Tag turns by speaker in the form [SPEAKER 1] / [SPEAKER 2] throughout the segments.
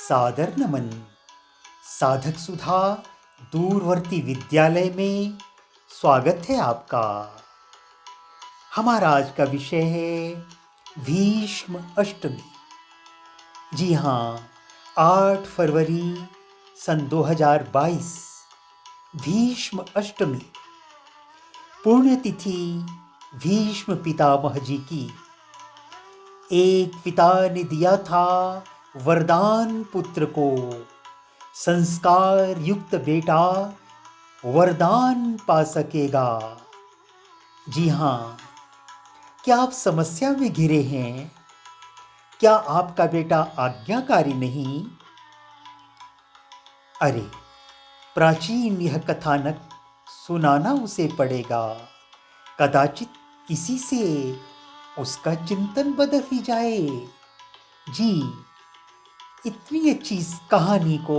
[SPEAKER 1] सादर नमन। साधक सुधा दूरवर्ती विद्यालय में स्वागत है आपका। हमारा आज का विषय है भीष्म अष्टमी। जी हाँ, 8 फरवरी सन 2022 भीष्म अष्टमी, पुण्यतिथि भीष्म पितामह जी की। एक पिता ने दिया था वरदान पुत्र को, संस्कार युक्त बेटा वरदान पा सकेगा। जी हाँ, क्या आप समस्या में घिरे हैं? क्या आपका बेटा आज्ञाकारी नहीं? अरे, प्राचीन यह कथानक सुनाना उसे पड़ेगा। कदाचित इसी से उसका चिंतन बदल ही जाए। जी, इतनी अच्छी इस कहानी को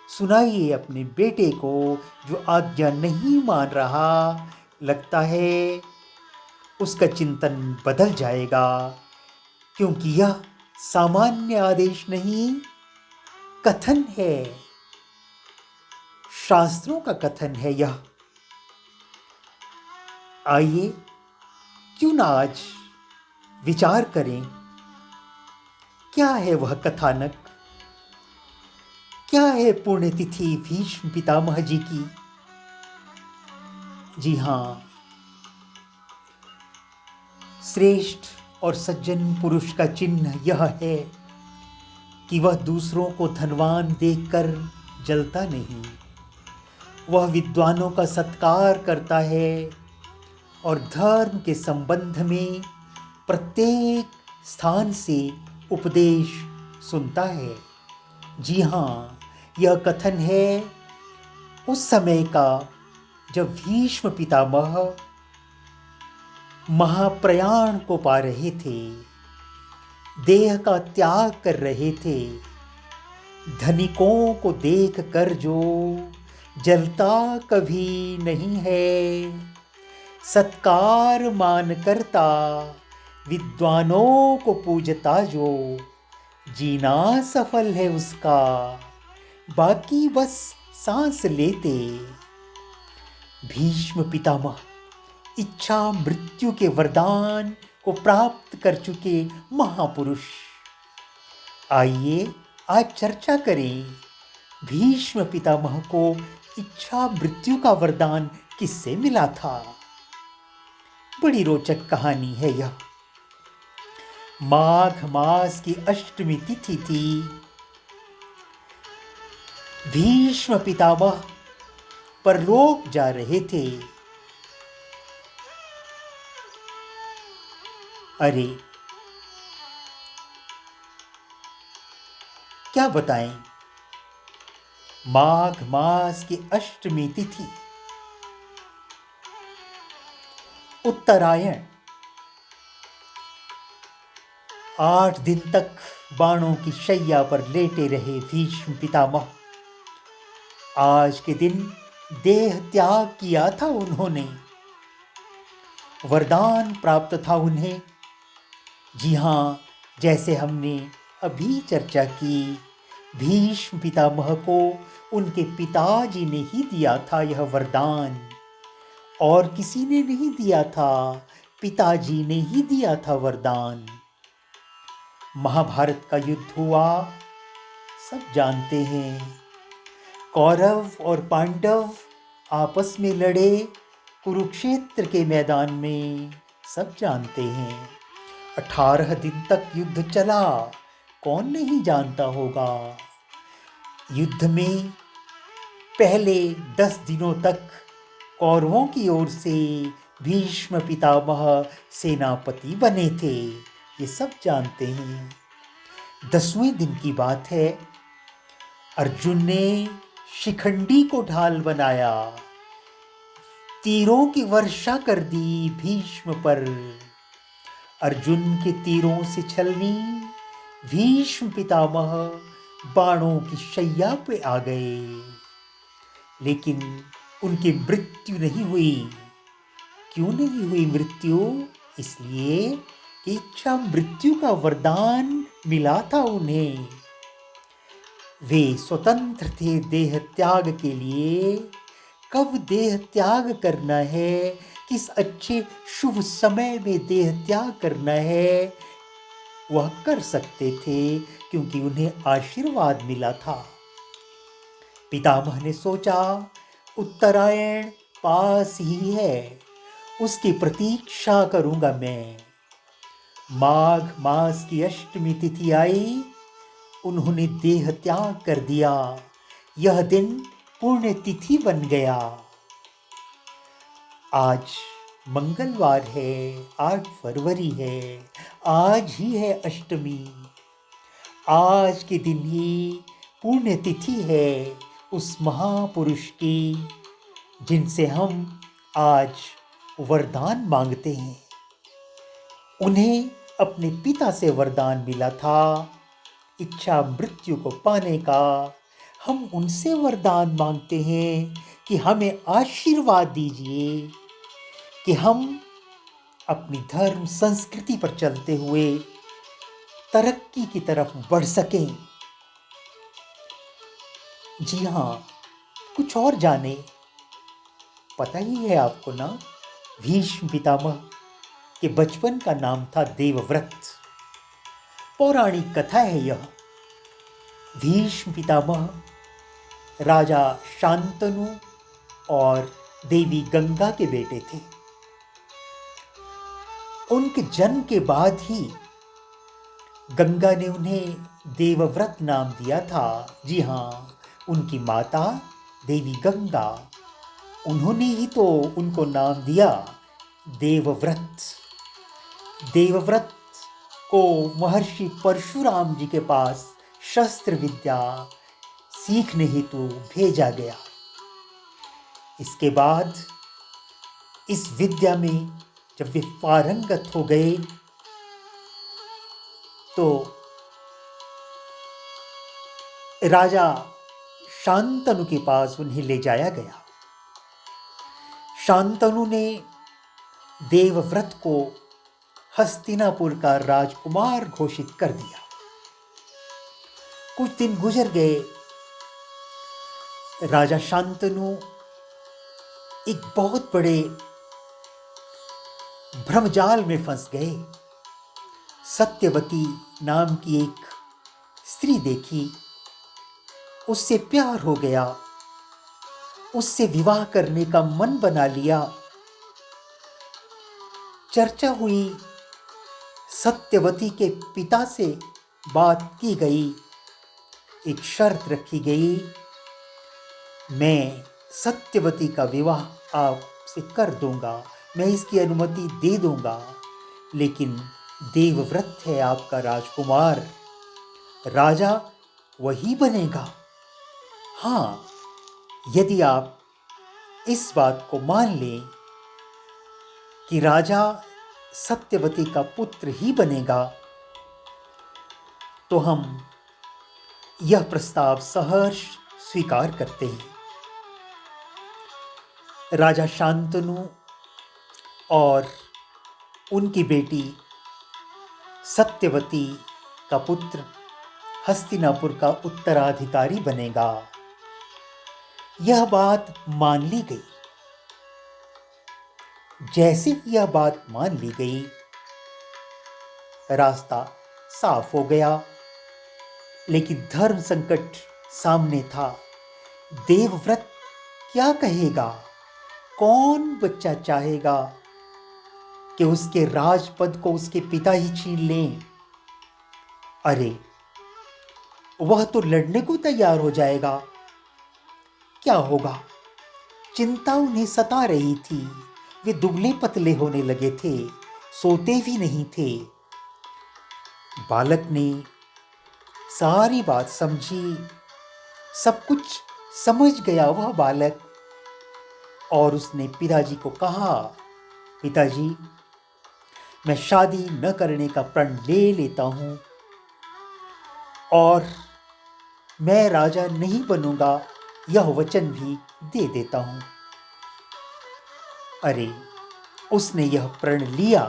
[SPEAKER 1] सुनाइए अपने बेटे को जो आज्ञा नहीं मान रहा। लगता है उसका चिंतन बदल जाएगा, क्योंकि यह सामान्य आदेश नहीं, कथन है, शास्त्रों का कथन है यह। आइए क्यों ना आज विचार करें, क्या है वह कथानक, क्या है पुण्यतिथि भीष्म पितामह जी की। जी हाँ, श्रेष्ठ और सज्जन पुरुष का चिन्ह यह है कि वह दूसरों को धनवान देखकर जलता नहीं, वह विद्वानों का सत्कार करता है और धर्म के संबंध में प्रत्येक स्थान से उपदेश सुनता है। जी हाँ, यह कथन है उस समय का जब भीष्म पितामह महाप्रयाण को पा रहे थे, देह का त्याग कर रहे थे। धनिकों को देख कर जो जलता कभी नहीं है, सत्कार मान करता विद्वानों को पूजता जो, जीना सफल है उसका, बाकी बस सांस लेते। भीष्म पितामह इच्छा मृत्यु के वरदान को प्राप्त कर चुके महापुरुष। आइए आज चर्चा करें भीष्म पितामह को इच्छा मृत्यु का वरदान किससे मिला था। बड़ी रोचक कहानी है यह। माघ मास की अष्टमी तिथि थी। भीष्म पितामह परलोक जा रहे थे। अरे, क्या बताएं, माघ मास की अष्टमी तिथि, उत्तरायण। 8 दिन तक बाणों की शैया पर लेटे रहे भीष्म पितामह। आज के दिन देह त्याग किया था उन्होंने, वरदान प्राप्त था उन्हें। जी हाँ, जैसे हमने अभी चर्चा की, भीष्म पितामह को उनके पिताजी ने ही दिया था यह वरदान, और किसी ने नहीं दिया था, पिताजी ने ही दिया था वरदान। महाभारत का युद्ध हुआ, सब जानते हैं। कौरव और पांडव आपस में लड़े कुरुक्षेत्र के मैदान में, सब जानते हैं। 18 दिन तक युद्ध चला, कौन नहीं जानता होगा। युद्ध में पहले 10 दिनों तक कौरवों की ओर से भीष्म पितामह सेनापति बने थे, ये सब जानते हैं। 10वें दिन की बात है, अर्जुन ने शिखंडी को ढाल बनाया, तीरों की वर्षा कर दी भीष्म पर। अर्जुन के तीरों से छलनी भीष्म पितामह बाणों की शैया पे आ गए, लेकिन उनकी मृत्यु नहीं हुई। क्यों नहीं हुई मृत्यु? इसलिए कि इच्छा मृत्यु का वरदान मिला था उन्हें। वे स्वतंत्र थे देह त्याग के लिए। कब देह त्याग करना है, किस अच्छे शुभ समय में देह त्याग करना है, वह कर सकते थे क्योंकि उन्हें आशीर्वाद मिला था। पितामह ने सोचा, उत्तरायण पास ही है, उसकी प्रतीक्षा करूंगा मैं। माघ मास की अष्टमी तिथि आई, उन्होंने देह त्याग कर दिया। यह दिन पुण्य तिथि बन गया। आज मंगलवार है, 8 फरवरी है, आज ही है अष्टमी। आज के दिन ही पुण्य तिथि है उस महापुरुष की, जिनसे हम आज वरदान मांगते हैं। उन्हें अपने पिता से वरदान मिला था इच्छा मृत्यु को पाने का। हम उनसे वरदान मांगते हैं कि हमें आशीर्वाद दीजिए कि हम अपनी धर्म संस्कृति पर चलते हुए तरक्की की तरफ बढ़ सकें। जी हाँ, कुछ और जाने। पता ही है आपको ना, भीष्म पितामह के बचपन का नाम था देवव्रत। पौराणिक कथा है यह। भीष्म पितामह राजा शांतनु और देवी गंगा के बेटे थे। उनके जन्म के बाद ही गंगा ने उन्हें देवव्रत नाम दिया था। जी हाँ, उनकी माता देवी गंगा, उन्होंने ही तो उनको नाम दिया देवव्रत। देवव्रत को महर्षि परशुराम जी के पास शस्त्र विद्या सीखने हेतु भेजा गया। इसके बाद इस विद्या में जब वे पारंगत हो गए तो राजा शांतनु के पास उन्हें ले जाया गया। शांतनु ने देवव्रत को हस्तिनापुर का राजकुमार घोषित कर दिया। कुछ दिन गुजर गए। राजा शांतनु एक बहुत बड़े भ्रमजाल में फंस गए। सत्यवती नाम की एक स्त्री देखी, उससे प्यार हो गया, उससे विवाह करने का मन बना लिया। चर्चा हुई, सत्यवती के पिता से बात की गई, एक शर्त रखी गई, मैं सत्यवती का विवाह आपसे कर दूंगा, मैं इसकी अनुमति दे दूंगा, लेकिन देवव्रत है आपका राजकुमार, राजा वही बनेगा। हाँ, यदि आप इस बात को मान लें कि राजा सत्यवती का पुत्र ही बनेगा, तो हम यह प्रस्ताव सहर्ष स्वीकार करते हैं। राजा शांतनु और उनकी बेटी सत्यवती का पुत्र हस्तिनापुर का उत्तराधिकारी बनेगा। यह बात मान ली गई। जैसे ही यह बात मान ली गई, रास्ता साफ हो गया, लेकिन धर्म संकट सामने था। देवव्रत क्या कहेगा? कौन बच्चा चाहेगा कि उसके राजपद को उसके पिता ही छीन लें? अरे, वह तो लड़ने को तैयार हो जाएगा। क्या होगा? चिंता उन्हें सता रही थी। वे दुबले पतले होने लगे थे, सोते भी नहीं थे। बालक ने सारी बात समझी, सब कुछ समझ गया वह बालक, और उसने पिताजी को कहा, पिताजी, मैं शादी न करने का प्रण ले लेता हूं और मैं राजा नहीं बनूंगा, यह वचन भी दे देता हूं। अरे, उसने यह प्रण लिया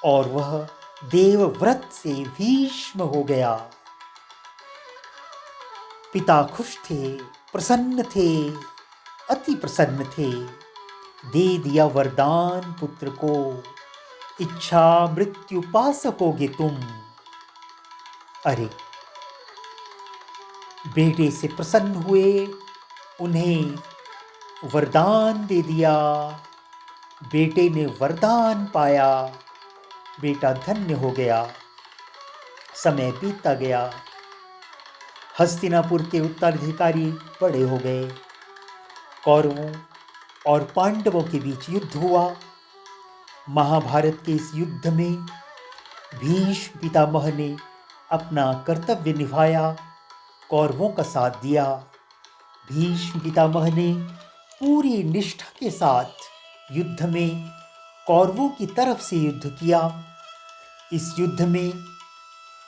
[SPEAKER 1] और वह देवव्रत से भीष्म हो गया। पिता खुश थे, प्रसन्न थे, अति प्रसन्न थे। दे दिया वरदान पुत्र को, इच्छा मृत्यु पा सकोगे तुम। अरे, बेटे से प्रसन्न हुए, उन्हें वरदान दे दिया। बेटे ने वरदान पाया, बेटा धन्य हो गया। समय बीतता गया। हस्तिनापुर के उत्तराधिकारी बड़े हो गए। कौरवों और पांडवों के बीच युद्ध हुआ। महाभारत के इस युद्ध में भीष्म पितामह ने अपना कर्तव्य निभाया, कौरवों का साथ दिया। भीष्म पितामह ने पूरी निष्ठा के साथ युद्ध में कौरवों की तरफ से युद्ध किया। इस युद्ध में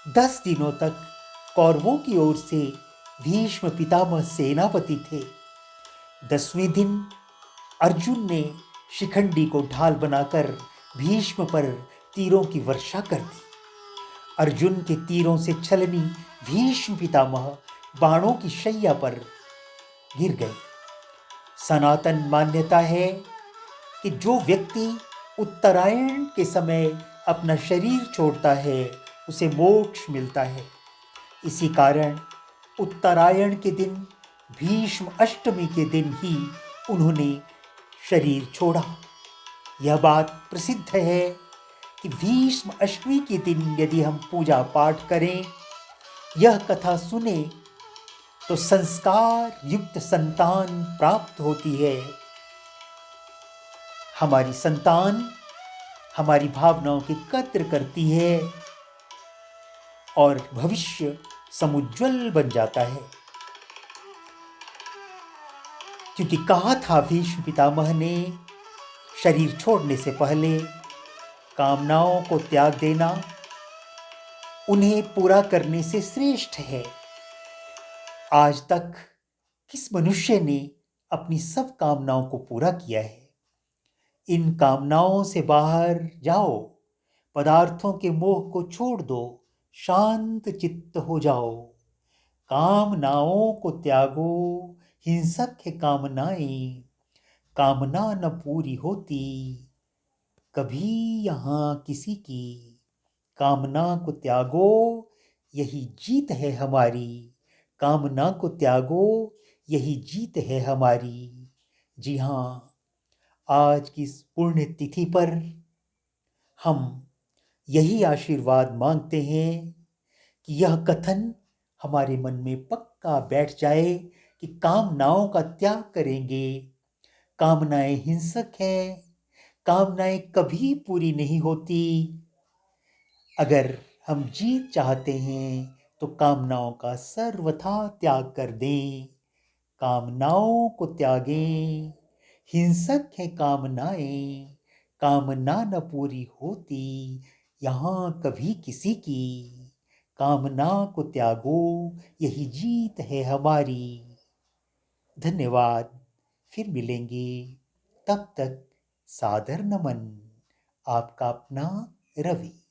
[SPEAKER 1] 10 दिनों तक कौरवों की ओर से भीष्म पितामह सेनापति थे। 10वें दिन अर्जुन ने शिखंडी को ढाल बनाकर भीष्म पर तीरों की वर्षा कर दी। अर्जुन के तीरों से छलनी भीष्म पितामह बाणों की शैया पर गिर गए। सनातन मान्यता है कि जो व्यक्ति उत्तरायण के समय अपना शरीर छोड़ता है, उसे मोक्ष मिलता है। इसी कारण उत्तरायण के दिन, भीष्म अष्टमी के दिन ही उन्होंने शरीर छोड़ा। यह बात प्रसिद्ध है कि भीष्म अष्टमी के दिन यदि हम पूजा पाठ करें, यह कथा सुने, तो संस्कार युक्त संतान प्राप्त होती है। हमारी संतान हमारी भावनाओं की कद्र करती है और भविष्य समुज्वल बन जाता है। क्योंकि कहा था भीष्म पितामह ने, शरीर छोड़ने से पहले कामनाओं को त्याग देना उन्हें पूरा करने से श्रेष्ठ है। आज तक किस मनुष्य ने अपनी सब कामनाओं को पूरा किया है? इन कामनाओं से बाहर जाओ, पदार्थों के मोह को छोड़ दो, शांत चित्त हो जाओ। कामनाओं को त्यागो, हिंसक है कामनाएं, कामना न पूरी होती कभी यहाँ किसी की। कामना को त्यागो, यही जीत है हमारी। कामना को त्यागो, यही जीत है हमारी। जी हाँ, आज की इस पुण्य तिथि पर हम यही आशीर्वाद मांगते हैं कि यह कथन हमारे मन में पक्का बैठ जाए कि कामनाओं का त्याग करेंगे। कामनाएं हिंसक हैं, कामनाएं कभी पूरी नहीं होती। अगर हम जीत चाहते हैं तो कामनाओं का सर्वथा त्याग कर दें। कामनाओं को त्यागें, हिंसक है कामनाएं, कामना न पूरी होती यहाँ कभी किसी की। कामना को त्यागो, यही जीत है हमारी। धन्यवाद। फिर मिलेंगे, तब तक सादर नमन। आपका अपना रवि।